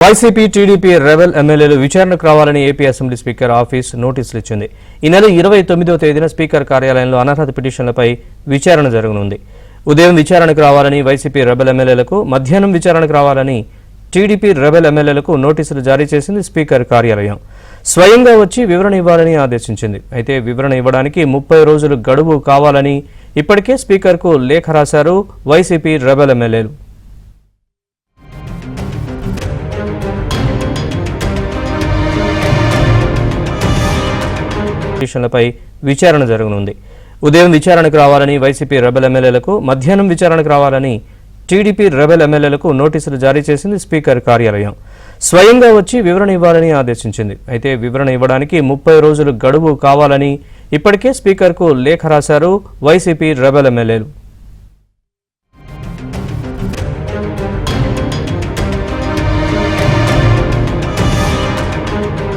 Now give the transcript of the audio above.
YCP TDP rebel ఎమ్మెల్యేలు విచారణకు రావాలని ఏపీ అసెంబ్లీ స్పీకర్ ఆఫీస్ నోటీసులు ఇచ్చింది. ఈ నెల 29వ తేదీన స్పీకర్ కార్యాలయంలో అనర్హత పిటిషన్లపై విచారణ జరగనుంది. ఉదయం విచారణకు రావాలని వైసీపీ రెబెల్ ఎమ్మెల్యేలకు, మధ్యాహ్నం విచారణకు రావాలని టీడీపీ రెబెల్ ఎమ్మెల్యేలకు నోటీసులు జారీ చేసింది స్పీకర్ కార్యాలయం. స్వయంగా వచ్చి వివరణ ఇవ్వాలని ఆదేశించింది. అయితే వివరణ ఇవ్వడానికి 30 రోజులు గడువు కావాలని ఇప్పటికే స్పీకర్కు లేఖ రాశారు వైసీపీ రెబెల్ ఎమ్మెల్యేలు. పిటిషన్లపై విచారణ జరగనుంది. ఉదయం విచారణకు రావాలని వైసీపీ రెబెల్ ఎమ్మెల్యేలకు, మధ్యాహ్నం విచారణకు రావాలని టీడీపీ రెబెల్ ఎమ్మెల్యేలకు నోటీసులు జారీ చేసింది స్పీకర్ కార్యాలయం. స్వయంగా వచ్చి వివరణ ఇవ్వాలని ఆదేశించింది. అయితే వివరణ ఇవ్వడానికి 30 రోజులు గడువు కావాలని ఇప్పటికే స్పీకర్కు లేఖ రాశారు వైసీపీ రెబెల్ ఎమ్మెల్యేలు.